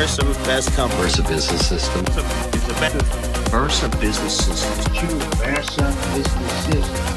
Versa best company. Versa business system. It's a better Versa business system. Versa business system.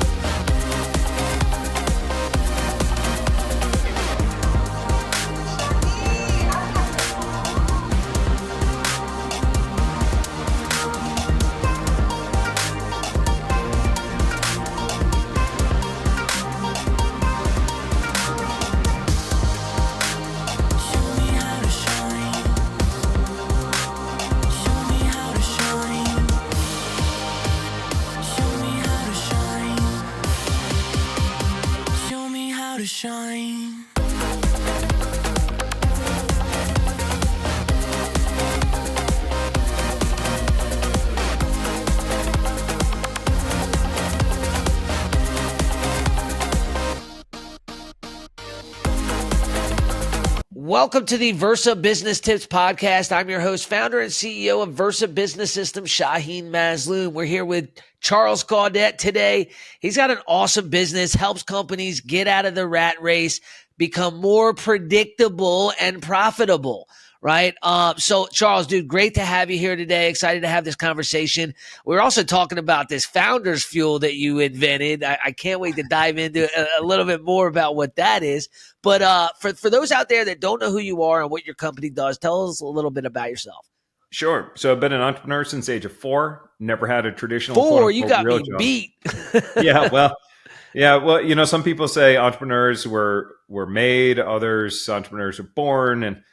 Welcome to the Versa Business Tips Podcast. I'm your host, founder and CEO of Versa Business System, Shaheen Mazloom. We're here with Charles Gaudet today. He's got an awesome business, helps companies get out of the rat race, become more predictable and profitable, right? So Charles, dude, great to have you here today. Excited to have this conversation. We're also talking about this founder's fuel that you invented. I can't wait to dive into a little bit more about what that is. But for those out there that don't know who you are and what your company does, tell us a little bit about yourself. Sure. So I've been an entrepreneur since the age of 4. Never had a traditional You got real me job. beat. Well, you know, some people say entrepreneurs were made, others entrepreneurs were born, and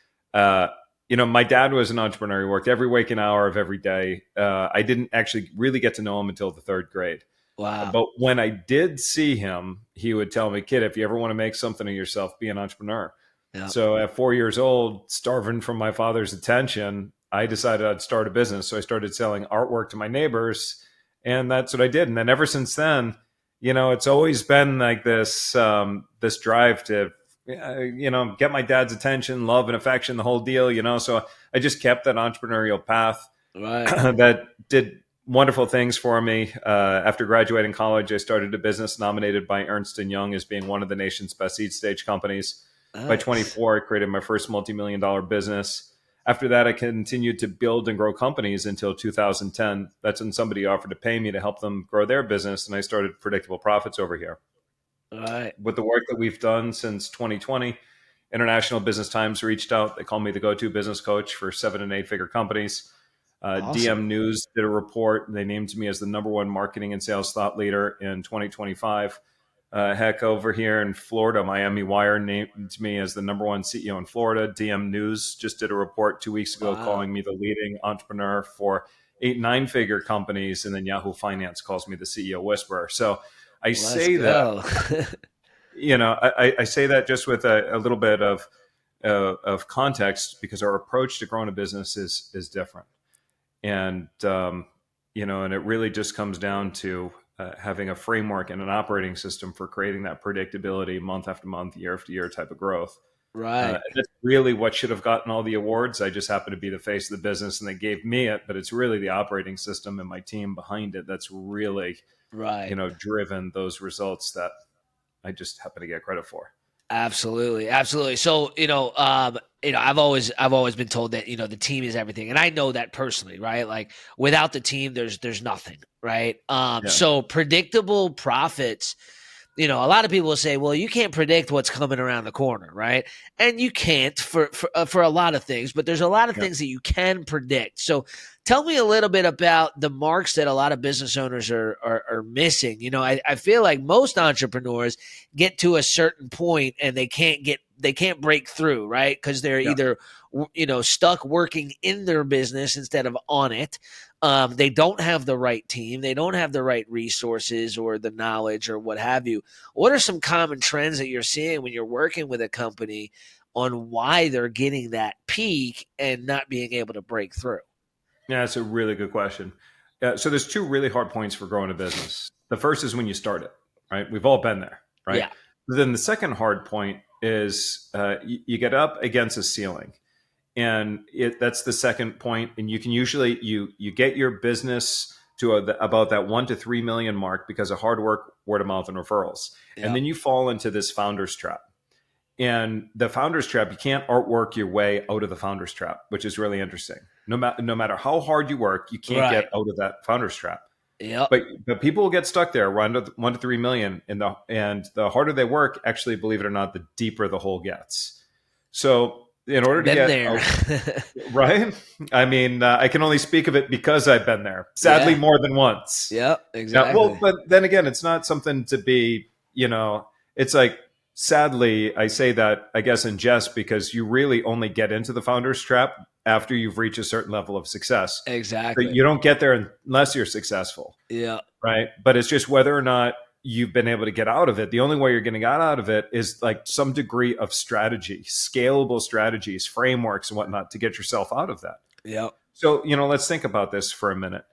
you know, my dad was an entrepreneur. He worked every waking hour of every day. I didn't actually really get to know him until the 3rd grade. Wow. But when I did see him, he would tell me, "Kid, if you ever want to make something of yourself, be an entrepreneur." Yeah. So at 4 years old, starving from my father's attention, I decided I'd start a business. So I started selling artwork to my neighbors, and that's what I did. And then ever since then, you know, it's always been like this drive to, you know, get my dad's attention, love and affection, the whole deal, you know. So I just kept that entrepreneurial path Right. that did wonderful things for me. After graduating college, I started a business nominated by Ernst & Young as being one of the nation's best seed stage companies. By 24, I created my first multi-million-dollar business. After that, I continued to build and grow companies until 2010. That's when somebody offered to pay me to help them grow their business, and I started Predictable Profits over here. Right. With the work that we've done since 2020, International Business Times reached out. They call me the go-to business coach for 7- and 8-figure companies. Awesome. DM News did a report, and they named me as the #1 marketing and sales thought leader in 2025. Heck, over here in Florida, Miami Wire named me as the #1 CEO in Florida. DM News just did a report 2 weeks ago calling me the leading entrepreneur for 8- and 9-figure companies. And then Yahoo Finance calls me the CEO whisperer. So I say that, you know, I say that just with a little bit of context, because our approach to growing a business is different. And, you know, and it really just comes down to having a framework and an operating system for creating that predictability month after month, year after year type of growth. Right. And that's really what should have gotten all the awards. I just happen to be the face of the business and they gave me it, but it's really the operating system and my team behind it that's really, Right. you know, driven those results that I just happen to get credit for. Absolutely. Absolutely. So, I've always been told that, the team is everything. And I know that personally, right? Like without the team, there's nothing, right? So predictable profits, a lot of people will say, well, you can't predict what's coming around the corner, right? And you can't for a lot of things, but there's a lot of things that you can predict. So tell me a little bit about the marks that a lot of business owners are missing. I feel like most entrepreneurs get to a certain point and they can't break through, right? Because they're either, stuck working in their business instead of on it. They don't have the right team. They don't have the right resources or the knowledge or what have you. What are some common trends that you're seeing when you're working with a company on why they're getting that peak and not being able to break through? Yeah, that's a really good question. So there's 2 really hard points for growing a business. The first is when you start it, right? We've all been there, right? Yeah. Then the second hard point is you get up against a ceiling. And that's the second point. And you can usually, you get your business to about that 1 to 3 million mark because of hard work, word of mouth, and referrals. Yeah. And then you fall into this founder's trap. And the founder's trap, you can't artwork your way out of the founder's trap, which is really interesting. No matter how hard you work, you can't get out of that founder's trap. Yep. But people will get stuck there around 1 to 3 million, and the harder they work, actually, believe it or not, the deeper the hole gets. So in order to get there, right? I mean, I can only speak of it because I've been there. Sadly, more than once. Yep, exactly. Now, well, but then again, it's not something to be, it's like, sadly, I say that, I guess, in jest, because you really only get into the founder's trap after you've reached a certain level of success. Exactly. But you don't get there unless you're successful. Yeah. Right. But it's just whether or not you've been able to get out of it. The only way you're going to get out of it is like some degree of strategy, scalable strategies, frameworks and whatnot to get yourself out of that. Yeah. So, let's think about this for a minute.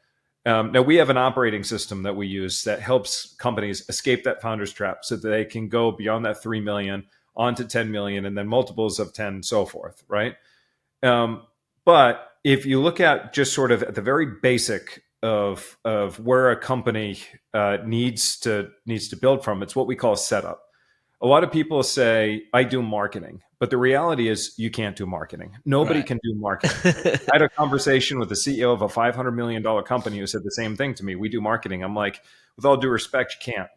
Now, we have an operating system that we use that helps companies escape that founder's trap so that they can go beyond that 3 million onto 10 million and then multiples of 10, so forth. Right. But if you look at just sort of at the very basic of where a company needs to build from, it's what we call setup. A lot of people say, I do marketing, but the reality is you can't do marketing. Nobody can do marketing. I had a conversation with the CEO of a $500 million company who said the same thing to me. We do marketing. I'm like, with all due respect, you can't.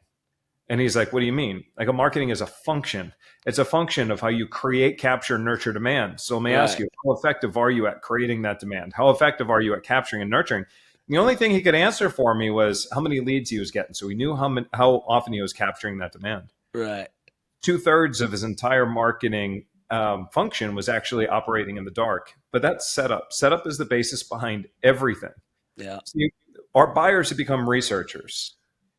And he's like, what do you mean? Like, a marketing is a function. It's a function of how you create, capture, nurture demand. So let me ask you, how effective are you at creating that demand? How effective are you at capturing and nurturing? The only thing he could answer for me was how many leads he was getting. So he knew how often he was capturing that demand. Right. 2/3 of his entire marketing function was actually operating in the dark. But that's setup. Setup is the basis behind everything. Yeah. So our buyers have become researchers.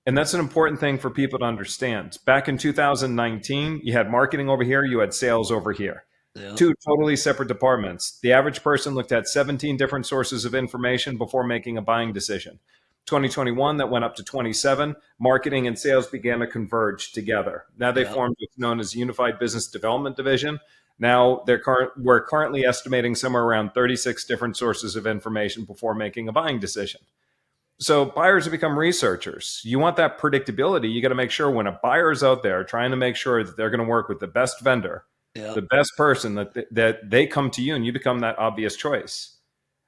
And that's an important thing for people to understand. Back in 2019, you had marketing over here, you had sales over here. Yeah. Two totally separate departments. The average person looked at 17 different sources of information before making a buying decision. 2021, that went up to 27. Marketing and sales began to converge together. Now they formed what's known as Unified Business Development Division. Now we're currently estimating somewhere around 36 different sources of information before making a buying decision. So buyers have become researchers. You want that predictability. You got to make sure when a buyer is out there trying to make sure that they're going to work with the best vendor, the best person, that they come to you and you become that obvious choice.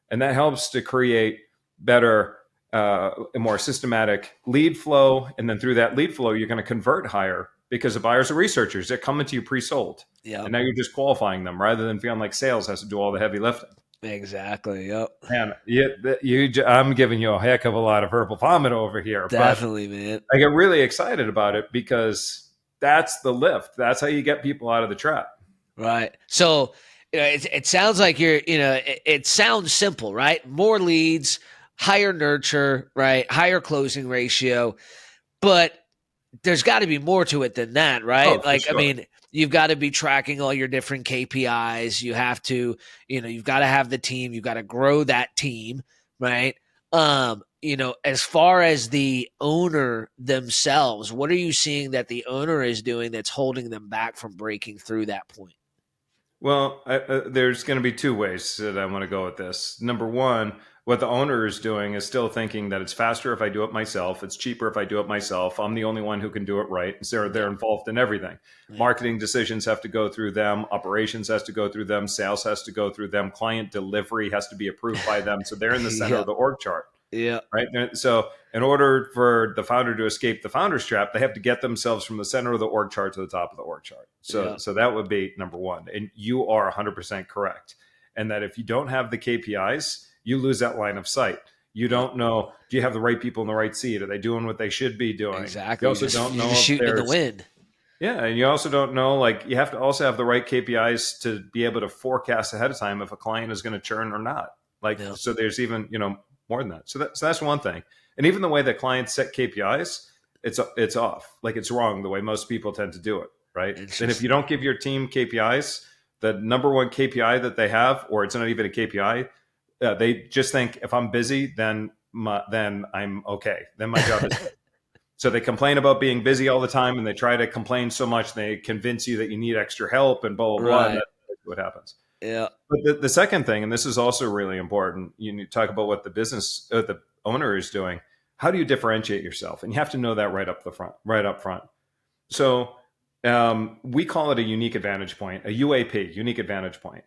And that helps to create better, a more systematic lead flow. And then through that lead flow, you're going to convert higher because the buyers are researchers. They're coming to you pre-sold. Yeah. And now you're just qualifying them rather than feeling like sales has to do all the heavy lifting. Exactly. Yep. Man, I'm giving you a heck of a lot of verbal vomit over here. Definitely, man. I get really excited about it because that's the lift. That's how you get people out of the trap. Right. So it sounds like it sounds simple, right? More leads, higher nurture, right? Higher closing ratio, but there's got to be more to it than that, right? Oh, sure. I mean, you've got to be tracking all your different KPIs. You have to, you've got to have the team. You've got to grow that team, right? As far as the owner themselves, what are you seeing that the owner is doing that's holding them back from breaking through that point? Well, there's going to be two ways that I want to go with this. Number one, what the owner is doing is still thinking that it's faster if I do it myself. It's cheaper if I do it myself. I'm the only one who can do it right. So they're involved in everything. Yeah. Marketing decisions have to go through them. Operations has to go through them. Sales has to go through them. Client delivery has to be approved by them. So they're in the center of the org chart. Yeah. Right. So in order for the founder to escape the founder's trap, they have to get themselves from the center of the org chart to the top of the org chart. So that would be number one. And you are 100% correct. And that if you don't have the KPIs, you lose that line of sight. You don't know, do you have the right people in the right seat? Are they doing what they should be doing? Exactly. You also don't know if shooting in the wind. Yeah. And you also don't know, like, you have to also have the right KPIs to be able to forecast ahead of time if a client is going to churn or not. So there's even, more than that. So that's one thing. And even the way that clients set KPIs, it's off. Like, it's wrong the way most people tend to do it. Right. And if you don't give your team KPIs, the number one KPI that they have, or it's not even a KPI, they just think if I'm busy, then I'm okay. Then my job is good. So they complain about being busy all the time, and they try to complain so much they convince you that you need extra help and blah, blah, blah. And that's what happens. Yeah. But the second thing, and this is also really important, you talk about what the owner is doing. How do you differentiate yourself? And you have to know that right up front. So We call it a unique advantage point, a UAP, unique advantage point.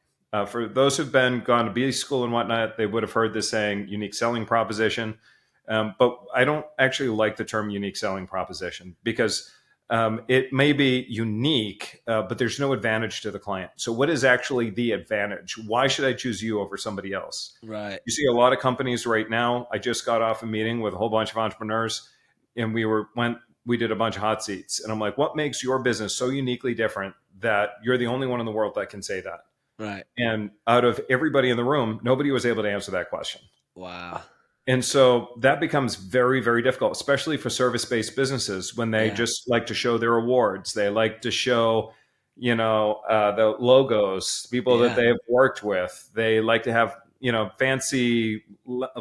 For those who've gone to B school and whatnot, they would have heard this saying, unique selling proposition. But I don't actually like the term unique selling proposition because it may be unique, but there's no advantage to the client. So what is actually the advantage? Why should I choose you over somebody else? Right. You see a lot of companies right now. I just got off a meeting with a whole bunch of entrepreneurs, and we did a bunch of hot seats. And I'm like, what makes your business so uniquely different that you're the only one in the world that can say that? Right. And out of everybody in the room, nobody was able to answer that question. Wow. And so that becomes very, very difficult, especially for service-based businesses when they just like to show their awards. They like to show, the logos, people that they have worked with. They like to have, fancy,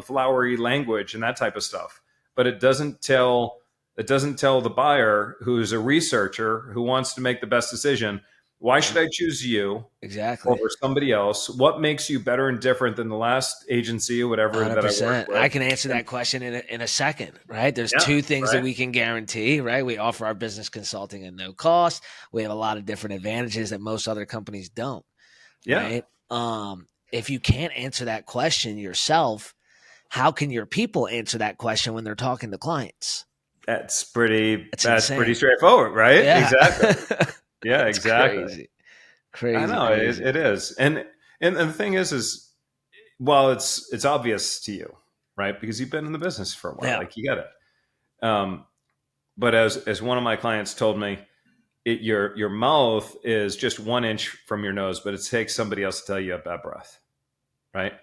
flowery language and that type of stuff. But it doesn't tell the buyer, who's a researcher who wants to make the best decision, why should I choose you exactly over somebody else? What makes you better and different than the last agency or whatever 100%. that I worked with? I can answer that question in a second, right? There's two things that we can guarantee, right? We offer our business consulting at no cost. We have a lot of different advantages that most other companies don't, right? If you can't answer that question yourself, how can your people answer that question when they're talking to clients? That's pretty insane. straightforward, right? Yeah. Exactly. Yeah, exactly. Crazy. I know it is. And the thing is, well, it's obvious to you, right? Because you've been in the business for a while, like you get it. But as one of my clients told me, your mouth is just 1 inch from your nose, but it takes somebody else to tell you you have bad breath, right?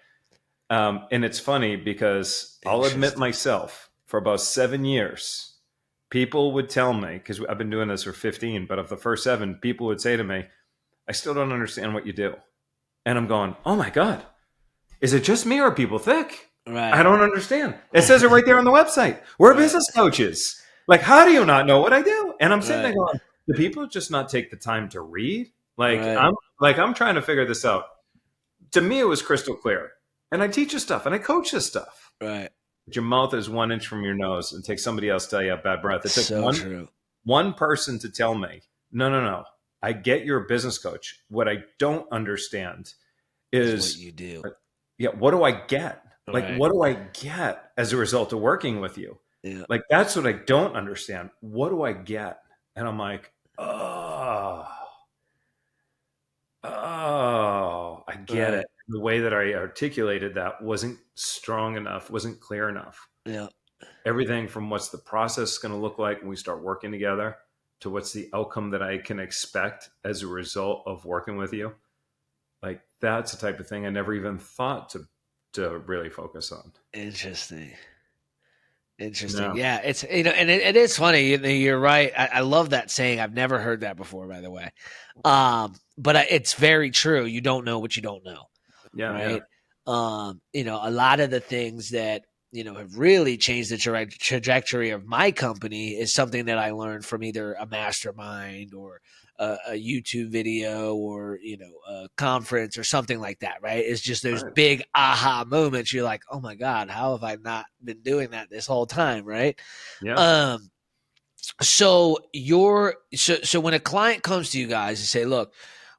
And it's funny because I'll admit myself, for about 7 years, people would tell me, because I've been doing this for 15, but of the first 7, people would say to me, I still don't understand what you do. And I'm going, oh my God, is it just me or are people thick? Right. I don't understand. It says it right there on the website. We're business coaches. Like, how do you not know what I do? And I'm sitting there going, do people just not take the time to read? I'm trying to figure this out. To me, it was crystal clear. And I teach this stuff and I coach this stuff. Right. But your mouth is 1 inch from your nose and takes somebody else to tell you have bad breath. It took one person to tell me, no. I get you're a business coach. What I don't understand is what you do. What do I get? Like, what do I get as a result of working with you? Yeah. Like, that's what I don't understand. What do I get? And I'm like, oh, I get it. The way that I articulated that wasn't strong enough, wasn't clear enough. Yeah. Everything from what's the process going to look like when we start working together to what's the outcome that I can expect as a result of working with you. Like, that's the type of thing I never even thought to really focus on. Interesting. Yeah. It's, and it is funny. You're right. I love that saying. I've never heard that before, by the way. But it's very true. You don't know what you don't know. Yeah. Right. Yeah. A lot of the things that, have really changed the trajectory of my company is something that I learned from either a mastermind or a YouTube video or, a conference or something like that. Right. It's just those big aha moments. You're like, oh my God, how have I not been doing that this whole time? Right. Yeah. So when a client comes to you guys and say, look,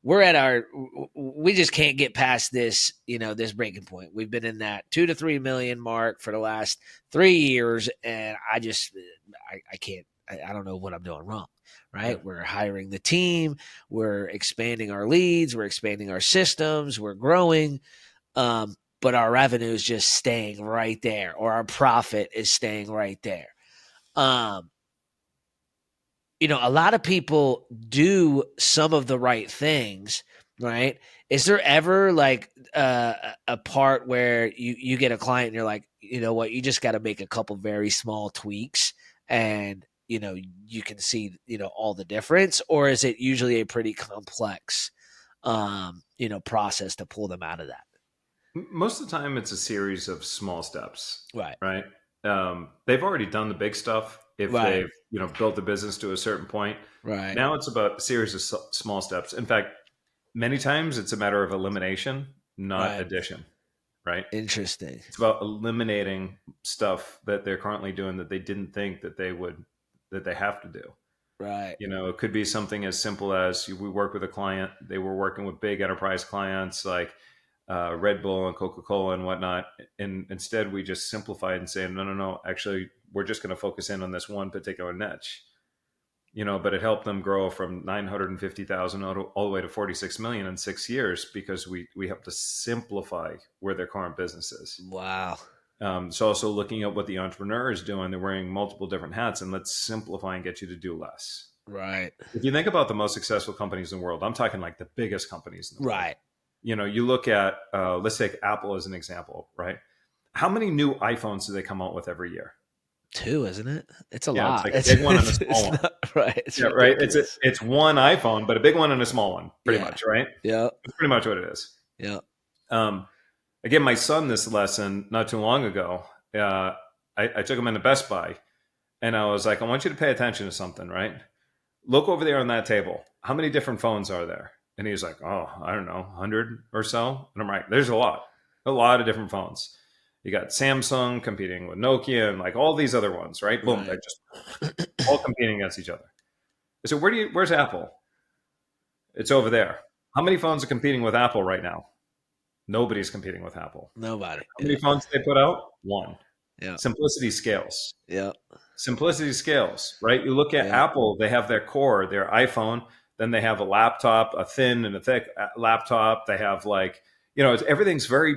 we just can't get past this, this breaking point. We've been in that 2 to 3 million mark for the last 3 years. And I can't, I don't know what I'm doing wrong. Right. Yeah. We're hiring the team. We're expanding our leads. We're expanding our systems. We're growing. But our revenue is just staying right there, or our profit is staying right there. A lot of people do some of the right things, right? Is there ever like a part where you get a client and you're like, you know what, you just got to make a couple very small tweaks and, you can see, all the difference? Or is it usually a pretty complex, process to pull them out of that? Most of the time it's a series of small steps. Right. Right. They've already done the big stuff. If they've, built the business to a certain point, right. Now it's about a series of small steps. In fact, many times it's a matter of elimination, not addition. Right. Interesting. It's about eliminating stuff that they're currently doing that they didn't think that they have to do. Right. It could be something as simple as we work with a client. They were working with big enterprise clients like Red Bull and Coca-Cola and whatnot. And instead, we just simplify it and say, no. Actually, we're just going to focus in on this one particular niche. But it helped them grow from 950,000 all the way to 46 million in 6 years because we helped to simplify where their current business is. Wow. So also looking at what the entrepreneur is doing, they're wearing multiple different hats, and let's simplify and get you to do less. Right. If you think about the most successful companies in the world, I'm talking like the biggest companies in the world. Right. You look at, let's take Apple as an example, right? How many new iPhones do they come out with every year? 2, isn't it? It's a lot. It's like a big one and a small one. Right. It's right. It's one iPhone, but a big one and a small one, pretty much, right? Yeah. That's pretty much what it is. Yeah. I gave my son this lesson not too long ago. I took him into Best Buy, and I was like, I want you to pay attention to something, right? Look over there on that table. How many different phones are there? And he was like, oh, I don't know, 100 or so. And I'm like, there's a lot of different phones. You got Samsung competing with Nokia and like all these other ones, right? Boom, they're just all competing against each other. I said, where's Apple? It's over there. How many phones are competing with Apple right now? Nobody's competing with Apple. Nobody. How many phones they put out? One. Yeah. Simplicity scales. Yeah. Simplicity scales, right? You look at Apple, they have their core, their iPhone, then they have a laptop, a thin and a thick laptop. They have like, everything's very,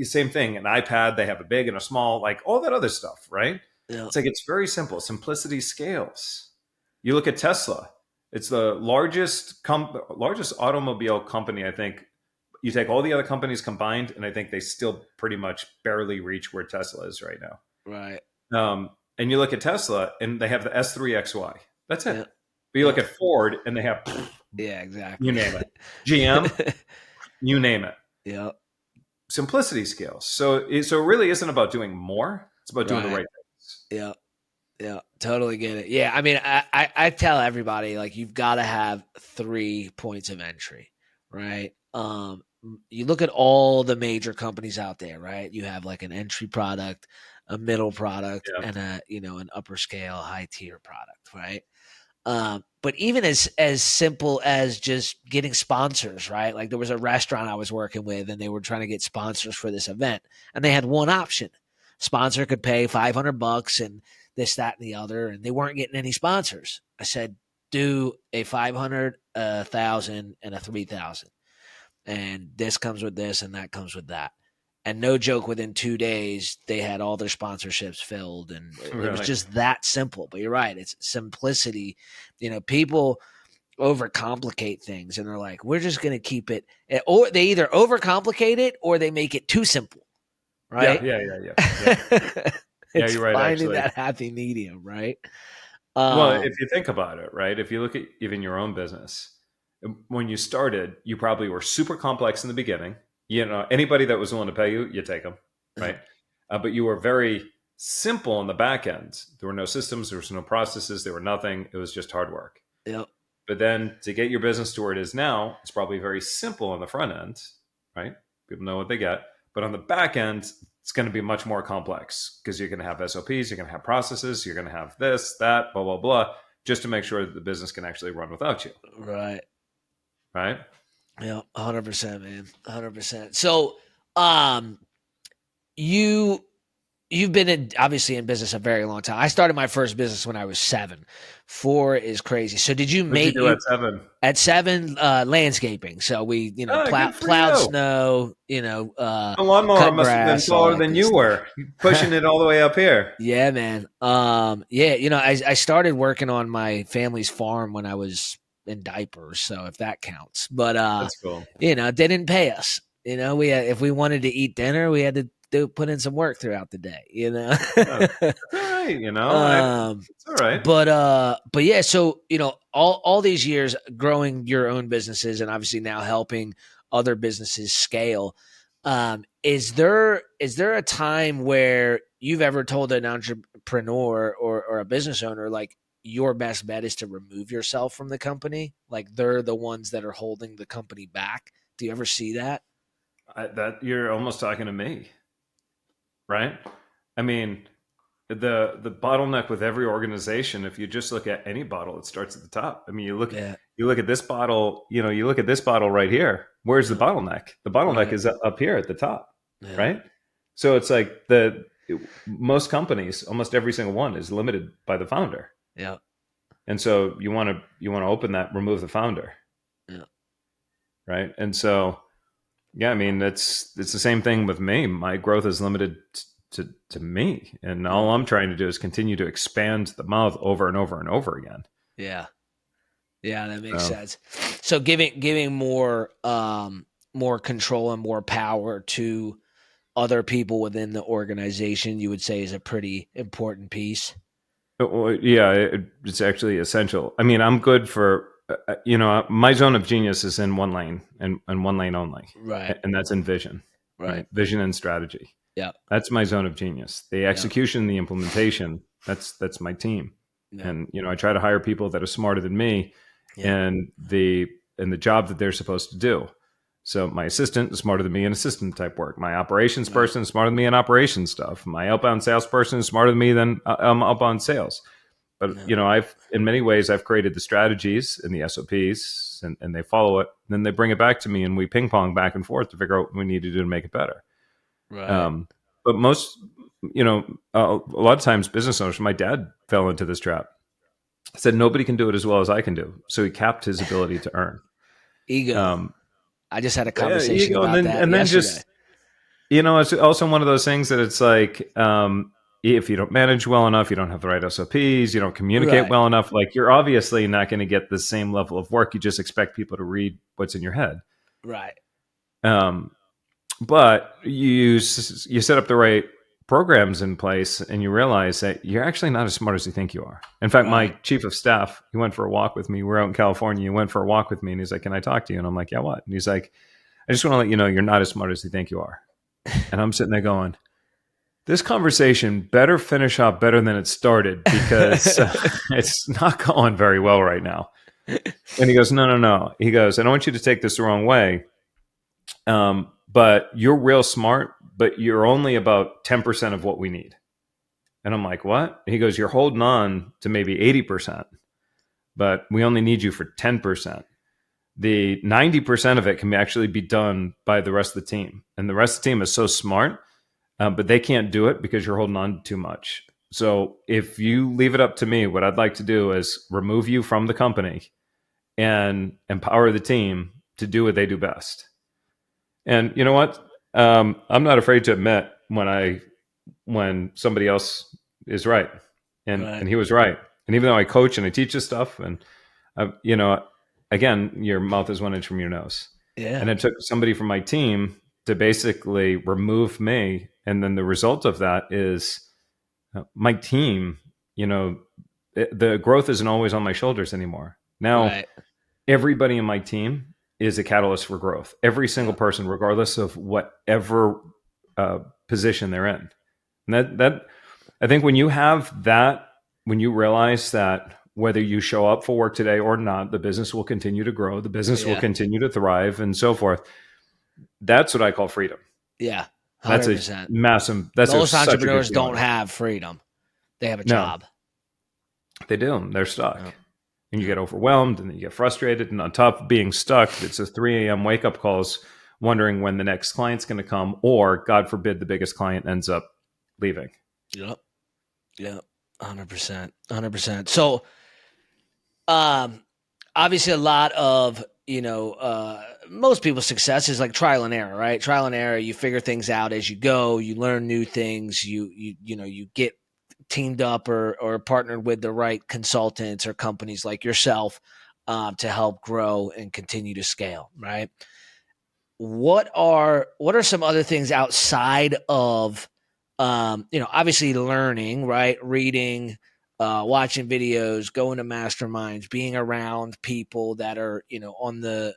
same thing. An iPad, they have a big and a small, like all that other stuff, right? Yeah. It's like, it's very simple. Simplicity scales. You look at Tesla, it's the largest automobile company, I think. You take all the other companies combined, and I think they still pretty much barely reach where Tesla is right now. Right. And you look at Tesla, and they have the S3XY. That's it. Yeah. But you look at Ford, and they have, Yeah, exactly. you name it. GM, you name it. Yeah. Simplicity scales. So it really isn't about doing more. It's about doing the right things. Yeah. Yeah. Totally get it. Yeah. I mean, I tell everybody, like, you've got to have 3 points of entry, right? You look at all the major companies out there, right? You have like an entry product, a middle product, and an upper scale, high tier product, right? But even as simple as just getting sponsors, right? Like there was a restaurant I was working with, and they were trying to get sponsors for this event, and they had one option: sponsor could pay $500 and this, that, and the other, and they weren't getting any sponsors. I said, do a 500, 1,000, and a 3,000. And this comes with this and that comes with that. And no joke, within 2 days, they had all their sponsorships filled. And it was just that simple. But you're right. It's simplicity. People overcomplicate things, and they're like, we're just going to keep it. Or they either overcomplicate it or they make it too simple. Right? Yeah. It's you're right. Finding Actually, that happy medium, right? Well, if you think about it, right? If you look at even your own business, when you started, you probably were super complex in the beginning. Anybody that was willing to pay you, you take them, right? But you were very simple on the back end. There were no systems, there was no processes, there were nothing. It was just hard work. Yeah. But then to get your business to where it is now, it's probably very simple on the front end, right? People know what they get. But on the back end, it's going to be much more complex because you're going to have SOPs, you're going to have processes, you're going to have this, that, blah, blah, blah, just to make sure that the business can actually run without you. Right. Right? Yeah, 100%, man. 100%. So, you've been obviously in business a very long time. I started my first business when I was 7. 4 is crazy. So did you What did you do at 7? At 7, landscaping. So we, plowed snow, the lawnmower must have been taller than you were, pushing it all the way up here. Yeah, man. I started working on my family's farm when I was in diapers, so if that counts. But that's cool. they didn't pay us. If we wanted to eat dinner, we had to put in some work throughout the day. That's all right. It's all right. But yeah. So all these years growing your own businesses, and obviously now helping other businesses scale. Is there a time where you've ever told an entrepreneur or a business owner, like, your best bet is to remove yourself from the company? Like, they're the ones that are holding the company back. Do you ever see that? That you're almost talking to me, right? I mean, the bottleneck with every organization, if you just look at any bottle, it starts at the top. I mean, you look at this bottle, you look at this bottle right here. Where's the bottleneck? The bottleneck is up here at the top, right? So it's like most companies, almost every single one, is limited by the founder. Yeah. And so you want to open that, remove the founder. Yeah. Right. And so, yeah, I mean, it's the same thing with me. My growth is limited to me. And all I'm trying to do is continue to expand the mouth over and over and over again. Yeah. Yeah, that makes sense. So giving more control and more power to other people within the organization, you would say, is a pretty important piece. Yeah, it's actually essential. I mean, I'm good for, my zone of genius is in one lane and one lane only. Right. And that's in vision. Right. Vision and strategy. Yeah. That's my zone of genius. The execution, the implementation, that's my team. Yeah. And, I try to hire people that are smarter than me and the job that they're supposed to do. So my assistant is smarter than me in assistant type work. My operations person is smarter than me in operations stuff. My outbound salesperson is smarter than me than outbound sales. But, in many ways, I've created the strategies and the SOPs and they follow it. And then they bring it back to me and we ping pong back and forth to figure out what we need to do to make it better. Right. But most, a lot of times business owners, my dad fell into this trap. He said, nobody can do it as well as I can do. So he capped his ability to earn. Ego. I just had a conversation about that. And then just, it's also one of those things that it's like, if you don't manage well enough, you don't have the right SOPs, you don't communicate well enough, like you're obviously not going to get the same level of work. You just expect people to read what's in your head. Right. But you set up the right programs in place and you realize that you're actually not as smart as you think you are. In fact, my chief of staff, he went for a walk with me. We're out in California. He went for a walk with me and he's like, can I talk to you? And I'm like, yeah, what? And he's like, I just want to let you know you're not as smart as you think you are. And I'm sitting there going, this conversation better finish up better than it started because it's not going very well right now. And he goes, no. He goes, I don't want you to take this the wrong way. But you're real smart, but you're only about 10% of what we need. And I'm like, what? And he goes, you're holding on to maybe 80%, but we only need you for 10%. The 90% of it can actually be done by the rest of the team. And the rest of the team is so smart, but they can't do it because you're holding on too much. So if you leave it up to me, what I'd like to do is remove you from the company and empower the team to do what they do best. And you know what? I'm not afraid to admit when somebody else is right. And he was right. And even though I coach and I teach this stuff and, again, your mouth is 1 inch from your nose. Yeah. And it took somebody from my team to basically remove me. And then the result of that is my team, the growth isn't always on my shoulders anymore. Now, everybody in my team is a catalyst for growth. Every single person, regardless of whatever position they're in. And that I think when you have that, when you realize that whether you show up for work today or not, the business will continue to grow, the business will continue to thrive and so forth. That's what I call freedom. Yeah. 100%. That's a massive, most entrepreneurs don't have freedom. They have a job. They do. They're stuck. No. And you get overwhelmed and then you get frustrated. And on top of being stuck, it's a 3 a.m. wake up calls, wondering when the next client's going to come, or God forbid, the biggest client ends up leaving. Yep. 100%. So, obviously a lot of, most people's success is like trial and error, right? Trial and error. You figure things out as you go, you learn new things, you get teamed up or partnered with the right consultants or companies like yourself to help grow and continue to scale, right? What are some other things outside of, obviously learning, right? Reading, watching videos, going to masterminds, being around people that are, on the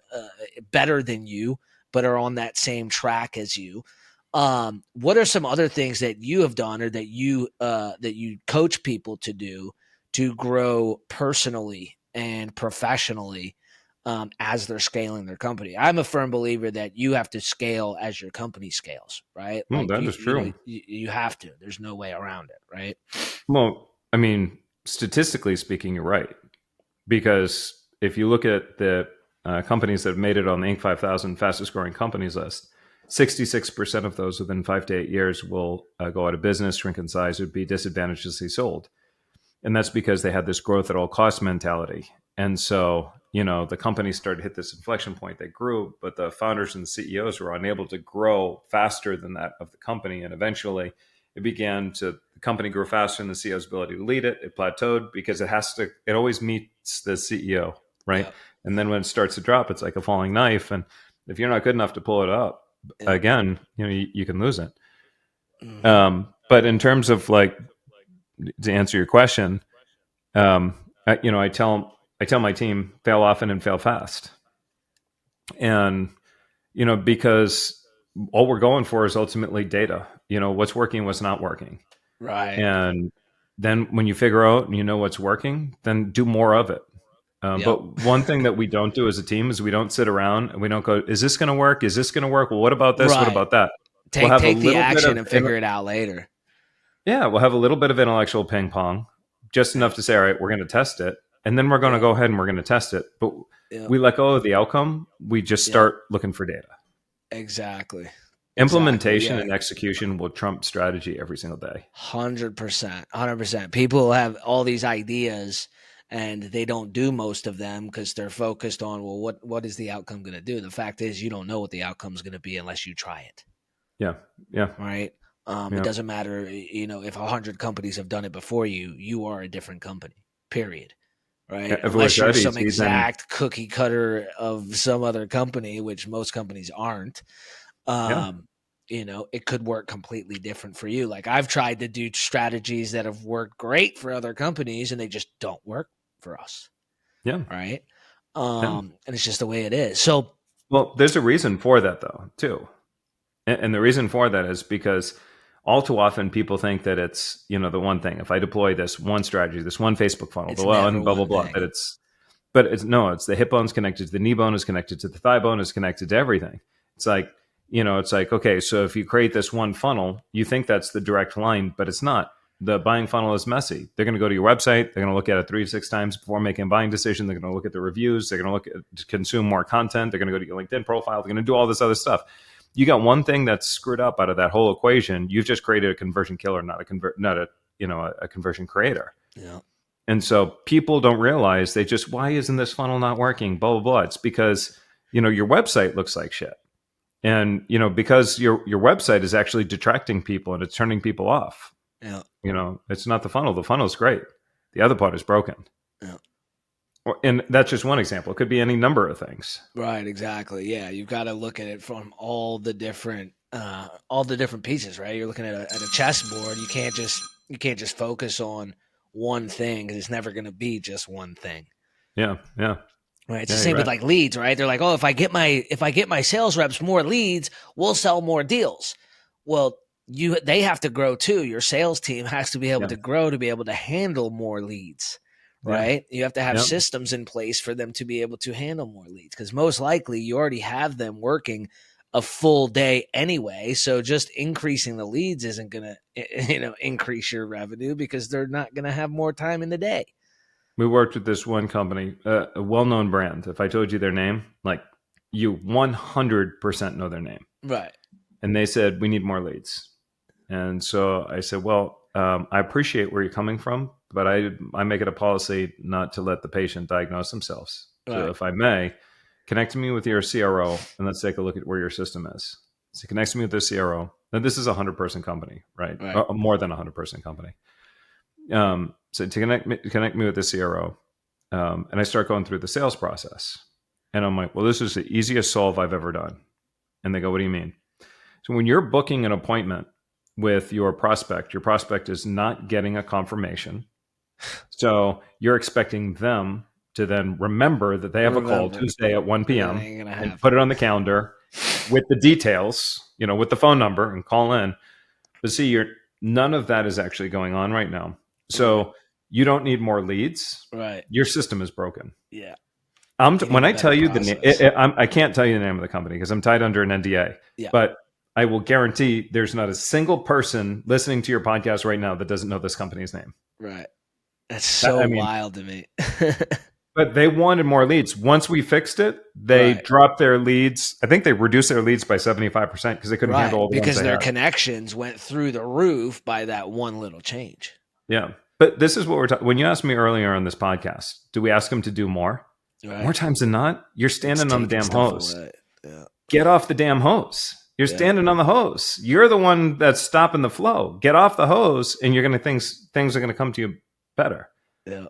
better than you, but are on that same track as you. What are some other things that you have done or that you coach people to do to grow personally and professionally as they're scaling their company. I'm a firm believer that you have to scale as your company scales, right? Like That is true. you have to. There's no way around it, right? Well, I mean, statistically speaking, you're right. Because if you look at the companies that have made it on the Inc. 5000 fastest growing companies list, 66% of those within 5 to 8 years will go out of business, shrink in size, or be disadvantageously sold. And that's because they had this growth at all cost mentality. And so, the company started to hit this inflection point. They grew, but the founders and the CEOs were unable to grow faster than that of the company. And eventually the company grew faster than the CEO's ability to lead it. It plateaued because it always meets the CEO, right? Yeah. And then when it starts to drop, it's like a falling knife. And if you're not good enough to pull it up again, you can lose it. Mm-hmm. But in terms of to answer your question, I tell my team, fail often and fail fast. And, because all we're going for is ultimately data, what's working, what's not working. Right. And then when you figure out what's working, then do more of it. But one thing that we don't do as a team is we don't sit around and we don't go, is this going to work? Is this going to work? Well, what about this? What Right. about that? Take the action and figure it out later. Yeah, we'll have a little bit of intellectual ping pong, just enough to say, all right, we're going to test it. And then we're going to go ahead and we're going to test it. But we let go of the outcome. We just start looking for data. Exactly. Implementation and execution will trump strategy every single day. 100%. People have all these ideas and they don't do most of them because they're focused on, well, what is the outcome going to do? The fact is you don't know what the outcome is going to be unless you try it. Yeah. Right. It doesn't matter, if 100 companies have done it before you, you are a different company, period. Right. Unless you're some exact cookie cutter of some other company, which most companies aren't. It could work completely different for you. Like I've tried to do strategies that have worked great for other companies and they just don't work for us. Yeah. Right. And it's just the way it is. So, well, there's a reason for that though, too. And the reason for that is because all too often people think that it's, the one thing. If I deploy this one strategy, this one Facebook funnel, and blah, blah, blah, it's the hip bone's connected to the knee bone, is connected to the thigh bone, is connected to everything. It's like, okay, so if you create this one funnel, you think that's the direct line, but it's not. The buying funnel is messy. They're going to go to your website. They're going to look at it 3 to 6 times before making a buying decision. They're going to look at the reviews. They're going to consume more content. They're going to go to your LinkedIn profile. They're going to do all this other stuff. You got one thing that's screwed up out of that whole equation. You've just created a conversion killer, not a conversion creator. Yeah. And so people don't realize why isn't this funnel not working? Blah, blah, blah. It's because, your website looks like shit. And, because your website is actually detracting people and it's turning people off. Yeah. It's not the funnel. The funnel is great. The other part is broken. Yeah. And that's just one example. It could be any number of things. Right. Exactly. Yeah. You've got to look at it from all the different pieces, right? You're looking at a chessboard. You can't just focus on one thing because it's never going to be just one thing. Yeah. Yeah. Right. It's the same with like leads, right? They're like, oh, if I get my sales reps more leads, we'll sell more deals. Well, they have to grow too. Your sales team has to be able to grow to be able to handle more leads, right? You have to have systems in place for them to be able to handle more leads because most likely you already have them working a full day anyway. So just increasing the leads isn't going to, increase your revenue because they're not going to have more time in the day. We worked with this one company, a well-known brand. If I told you their name, like you 100% know their name. Right. And they said, we need more leads. And so I said, well, I appreciate where you're coming from, but I make it a policy not to let the patient diagnose themselves. Right. So if I may, connect me with your CRO and let's take a look at where your system is. So connect me with the CRO. Now this is a 100-person company, right? More than a 100-person company. So to connect me with the CRO, and I start going through the sales process. And I'm like, well, this is the easiest solve I've ever done. And they go, what do you mean? So when you're booking an appointment with your prospect is not getting a confirmation. So you're expecting them to then remember that they have a call Tuesday at 1 p.m. and put it on the calendar with the details, with the phone number and call in. But see, none of that is actually going on right now. So you don't need more leads. Right. Your system is broken. Yeah. When I a better tell you process. I can't tell you the name of the company because I'm tied under an NDA. Yeah. But I will guarantee there's not a single person listening to your podcast right now that doesn't know this company's name. Right. That's so I mean, wild to me. but they wanted more leads. Once we fixed it, they Right. dropped their leads. I think they reduced their leads by 75% because they couldn't Right. handle all the ones Because they their had. connections went through the roof by that one little change. Yeah. But this is what we're talking. When you asked me earlier on this podcast, do we ask them to do more? Right. More times than not, you're standing on the damn hose. Away. Yeah. Get off the damn hose. You're Yeah. standing on the hose. You're the one that's stopping the flow. Get off the hose, and you're going to things are going to come to you better. Yeah.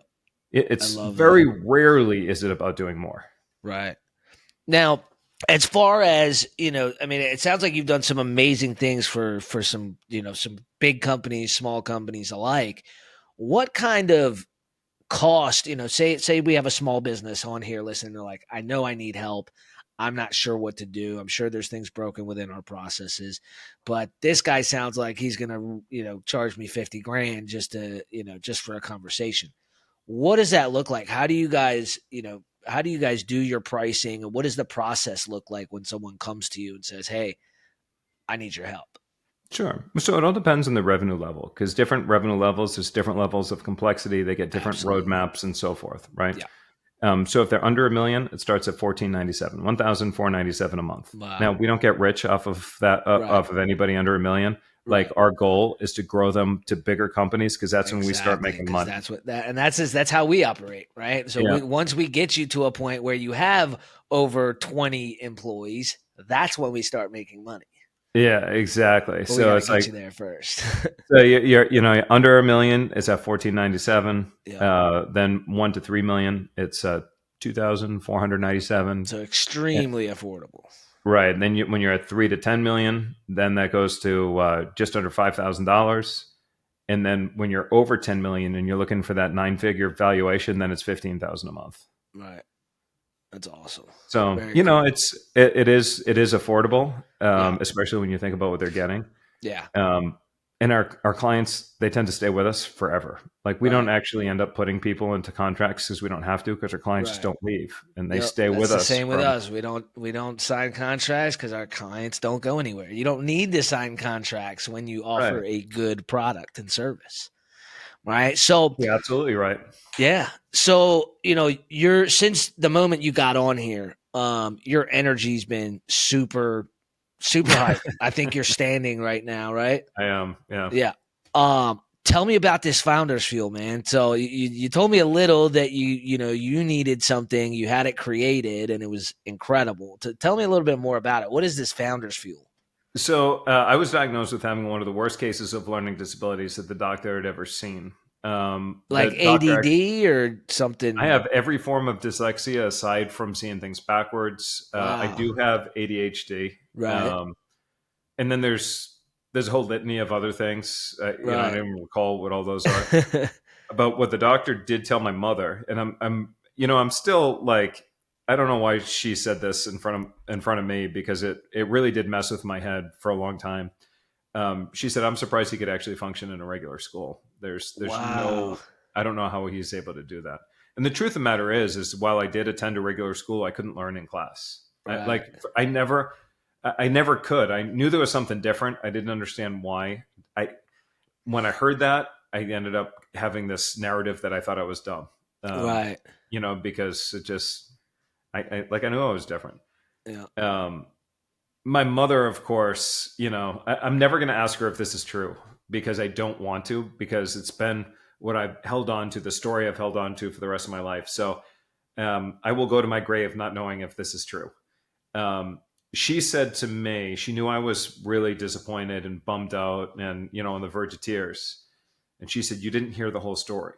It's I love very that. rarely is it about doing more. Right. Now, as far as, I mean, it sounds like you've done some amazing things for some, some big companies, small companies alike. What kind of cost, say we have a small business on here listening, they're like, I know I need help. I'm not sure what to do. I'm sure there's things broken within our processes, but this guy sounds like he's going to, charge me 50 grand just to, just for a conversation. What does that look like? How do you guys do your pricing, and what does the process look like when someone comes to you and says, hey, I need your help? Sure. So it all depends on the revenue level because different revenue levels, there's different levels of complexity. They get different Absolutely. roadmaps and so forth, right? Yeah. So if they're under $1 million, it starts at $1,497, $1,497 a month. Wow. Now we don't get rich off of that, Right. off of anybody under $1 million. Right. Like our goal is to grow them to bigger companies because that's when we start making 'cause money. That's how we operate, right? So Yeah. once we get you to a point where you have over 20 employees, that's when we start making money. Yeah, exactly. But we So gotta it's get like you there first. so you're under $1 million, it's at $1,497. Yeah. Then 1 to 3 million, it's $2,497. So extremely affordable. Right. And then when you're at 3 to 10 million, then that goes to just under $5,000. And then when you're over 10 million and you're looking for that 9-figure valuation, then it's 15,000 a month. Right. That's awesome. So, Very cool. it is affordable, Yeah. especially when you think about what they're getting. Yeah. And our clients, they tend to stay with us forever. Like we don't Right. actually end up putting people into contracts because we don't have to, because our clients just Right. don't leave and they Yep, stay that's with the us. same with us. We don't sign contracts because our clients don't go anywhere. You don't need to sign contracts when you offer Right. a good product and service. Right. So Yeah, absolutely right. yeah. So, you're since the moment you got on here, your energy's been super, super high. I think you're standing right now, right? I am. Yeah. Yeah. Tell me about this founder's fuel, man. So you told me a little that you needed something, you had it created, and it was incredible. Tell me a little bit more about it. What is this founder's fuel? So I was diagnosed with having one of the worst cases of learning disabilities that the doctor had ever seen. Like The doctor ADD or something? I have every form of dyslexia aside from seeing things backwards. I Wow. do have ADHD. Right. And then there's a whole litany of other things. I don't even recall what all those are. But what the doctor did tell my mother, and I'm still like, I don't know why she said this in front of me, because it really did mess with my head for a long time. She said, I'm surprised he could actually function in a regular school. There's Wow. I don't know how he's able to do that. And the truth of the matter is while I did attend a regular school, I couldn't learn in class. Right. I never could. I knew there was something different. I didn't understand why. When I heard that, I ended up having this narrative that I thought I was dumb. Right. Because it just, I knew I was different. Yeah. My mother, of course, I'm never going to ask her if this is true, because I don't want to, because it's been what I've held on to, the story I've held on to for the rest of my life. So I will go to my grave not knowing if this is true. She said to me, she knew I was really disappointed and bummed out and, on the verge of tears. And she said, you didn't hear the whole story.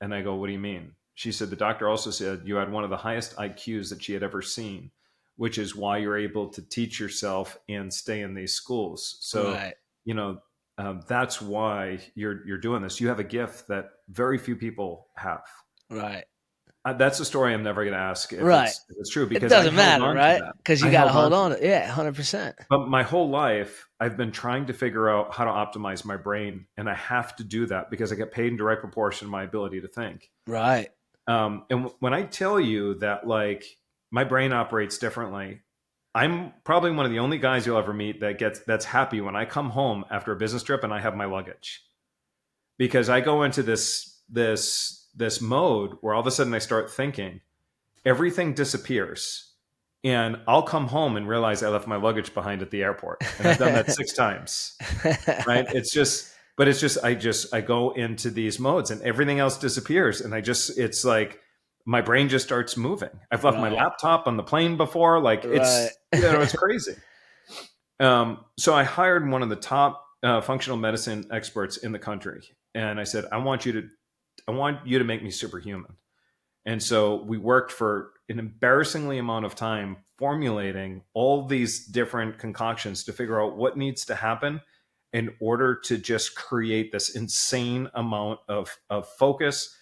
And I go, what do you mean? She said, the doctor also said you had one of the highest IQs that she had ever seen, which is why you're able to teach yourself and stay in these schools. So, Right. that's why you're doing this. You have a gift that very few people have. Right. That's a story I'm never going to ask if it's true, It because doesn't I held matter, on to right? that. Because you I got to held hold on on to it. Yeah, 100%. But my whole life, I've been trying to figure out how to optimize my brain, and I have to do that because I get paid in direct proportion to my ability to think. Right. And when I tell you that, like, my brain operates differently, I'm probably one of the only guys you'll ever meet that's happy when I come home after a business trip and I have my luggage, because I go into this mode where all of a sudden I start thinking everything disappears, and I'll come home and realize I left my luggage behind at the airport, and I've done that 6 times. Right? I go into these modes and everything else disappears, and it's like my brain just starts moving. I've left my laptop on the plane before, like it's crazy. So I hired one of the top functional medicine experts in the country, and I said, I want you to make me superhuman. And so we worked for an embarrassingly amount of time formulating all these different concoctions to figure out what needs to happen in order to just create this insane amount of focus,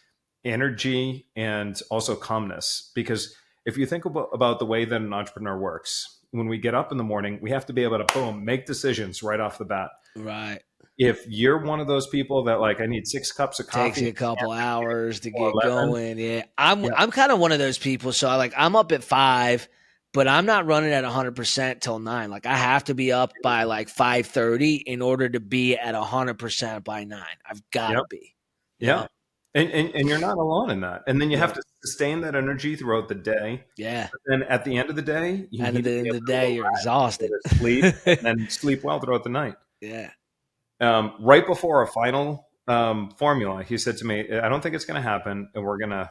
energy, and also calmness. Because if you think about the way that an entrepreneur works, when we get up in the morning, we have to be able to, boom, make decisions right off the bat. Right. If you're one of those people that, like, I need 6 cups of coffee, takes you a couple hours to get 11. going. Yeah. I'm kind of one of those people. So I'm up at 5, but I'm not running at 100% till 9. Like, I have to be up by like 5:30 in order to be at 100% by 9. I've got to be. Yeah. And you're not alone in that. And then you have to sustain that energy throughout the day. Yeah. But then at the end of the day, you're exhausted. Sleep and then sleep well throughout the night. Yeah. Right before a final formula, he said to me, I don't think it's going to happen, and we're going to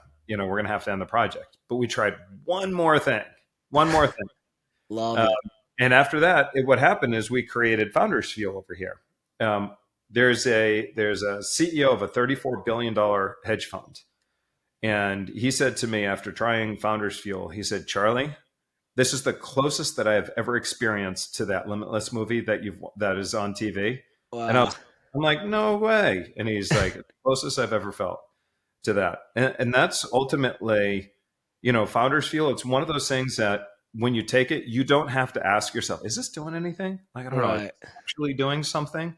have to end the project. But we tried one more thing. Love it. And after that, what happened is we created Founders Fuel over here. There's a CEO of a $34 billion hedge fund. And he said to me after trying Founders Fuel, he said, Charlie, this is the closest that I have ever experienced to that Limitless movie that is on TV. Wow. And I'm like, no way. And he's like, the closest I've ever felt to that. And that's ultimately, Founders Fuel. It's one of those things that when you take it, you don't have to ask yourself, is this doing anything? Like, I don't know, is it actually doing something?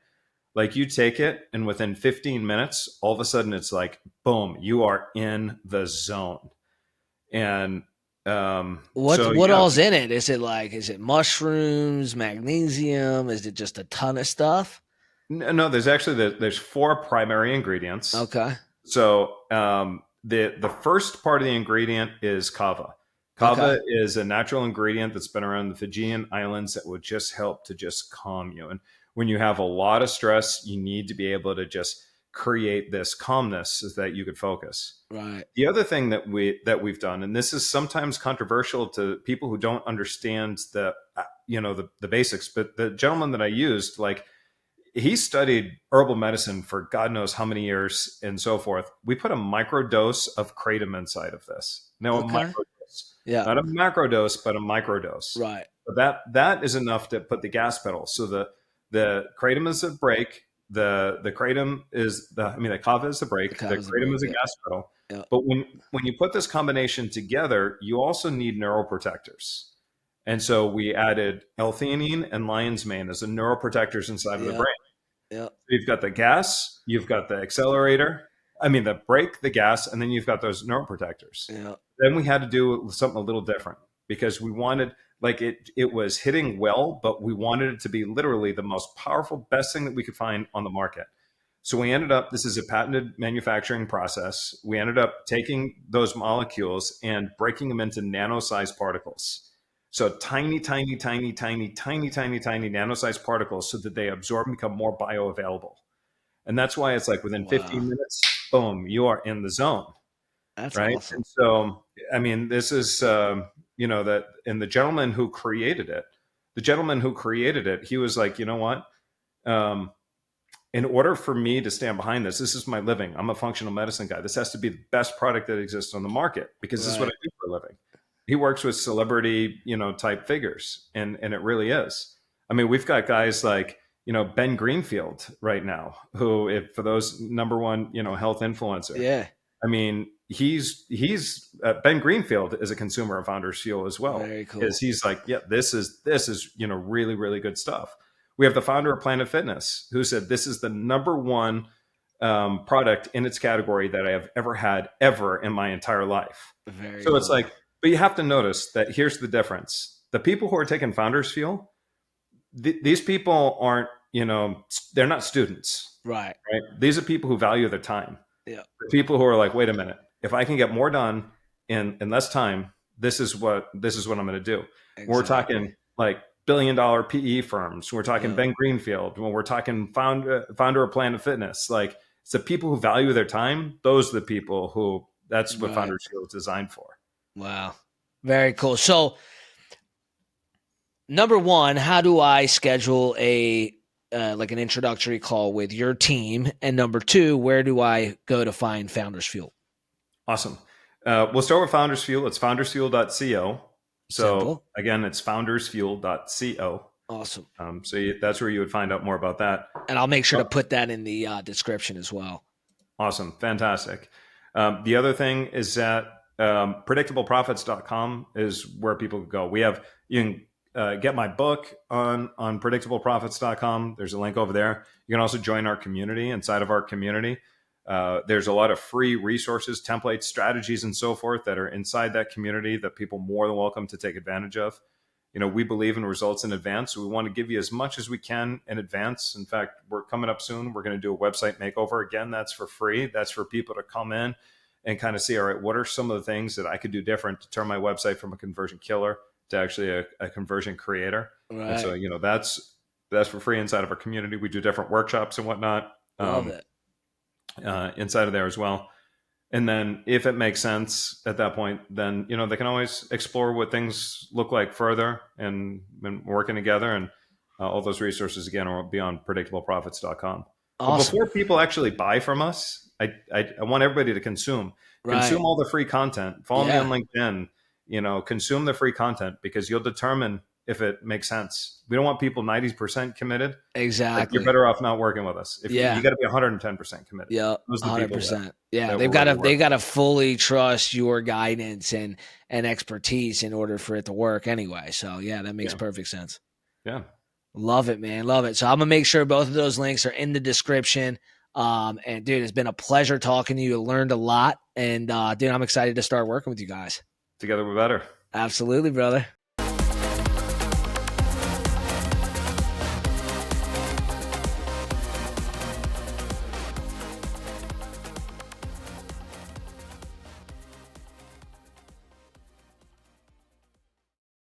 Like, you take it, and within 15 minutes, all of a sudden it's like, boom, you are in the zone. And what all's in it? Is it mushrooms, magnesium? Is it just a ton of stuff? No, there's 4 primary ingredients. Okay. So the first part of the ingredient is kava. Kava is a natural ingredient that's been around the Fijian Islands that would just help to just calm you. And when you have a lot of stress, you need to be able to just create this calmness so that you could focus. Right. The other thing that we've done, and this is sometimes controversial to people who don't understand the basics, but the gentleman that I used, like, he studied herbal medicine for God knows how many years and so forth. We put a microdose of kratom inside of this. Now, a microdose, not a macrodose, but a microdose. Right. But that is enough to put the gas pedal. So the kratom is a brake. The kratom is the kava is the brake. The kratom is a gas pedal. Yeah. But when you put this combination together, you also need neuroprotectors. And so we added L-theanine and lion's mane as the neuroprotectors inside of the brain. Yeah. So you've got the gas, you've got the accelerator, the brake, the gas, and then you've got those neuroprotectors. Yeah. Then we had to do something a little different because we wanted, like, it was hitting well, but we wanted it to be literally the most powerful, best thing that we could find on the market. So we ended up, this is a patented manufacturing process. We ended up taking those molecules and breaking them into nano-sized particles. So tiny, tiny, tiny, tiny, tiny, tiny, tiny nano-sized particles so that they absorb and become more bioavailable. And that's why it's like within 15 minutes, boom, you are in the zone. That's right. Awesome. And so, this is, that, and the gentleman who created it, he was like, you know what? In order for me to stand behind this is my living. I'm a functional medicine guy. This has to be the best product that exists on the market because this is what I do for a living. He works with celebrity, type figures, and it really is. We've got guys like, Ben Greenfield right now, who, for those number one, health influencer. Yeah. He's Ben Greenfield is a consumer of Founders Fuel as well. Very cool. Because he's like, yeah, this is really, really good stuff. We have the founder of Planet Fitness who said this is the number one product in its category that I have ever had ever in my entire life. Very So it's cool. like, but you have to notice that here's the difference. The people who are taking Founders Fuel, these people aren't, they're not students, Right. right? These are people who value their time. Yeah. The people who are like, wait a minute, if I can get more done in less time, this is what I'm going to do. Exactly. We're talking like $1 billion PE firms. We're talking Ben Greenfield. When we're talking founder of Planet Fitness, like it's the people who value their time. Those are the people who, that's what Founders Fuel is designed for. Wow. Very cool. So number one, how do I schedule a like an introductory call with your team? And number two, where do I go to find Founders Fuel? Awesome. We'll start with Founders Fuel. It's foundersfuel.co. So Simple. again, it's foundersfuel.co. Awesome. That's where you would find out more about that. And I'll make sure to put that in the description as well. Awesome. Fantastic. The other thing is that predictableprofits.com is where people go. You can get my book on predictableprofits.com. There's a link over there. You can also join our community. Inside of our community, there's a lot of free resources, templates, strategies, and so forth that are inside that community that people are more than welcome to take advantage of. We believe in results in advance. So we want to give you as much as we can in advance. In fact, we're coming up soon. We're going to do a website makeover. Again, that's for free. That's for people to come in and kind of see, all right, what are some of the things that I could do different to turn my website from a conversion killer to actually a conversion creator. Right. And so, that's for free inside of our community. We do different workshops and whatnot. Love it. Inside of there as well. And then if it makes sense at that point, then, they can always explore what things look like further and working together. And all those resources, again, will be on predictableprofits.com. Awesome. But before people actually buy from us, I want everybody to consume all the free content. Follow me on LinkedIn, consume the free content because you'll determine if it makes sense. We don't want people 90% committed. Exactly. Like, you're better off not working with us. You got to be 110% committed. Yeah, those are the people 100%. that They got to fully trust your guidance and expertise in order for it to work anyway. So that makes perfect sense. Yeah. Love it, man. Love it. So I'm gonna make sure both of those links are in the description. And dude, it's been a pleasure talking to you. I learned a lot, and dude, I'm excited to start working with you guys. Together we're better. Absolutely, brother.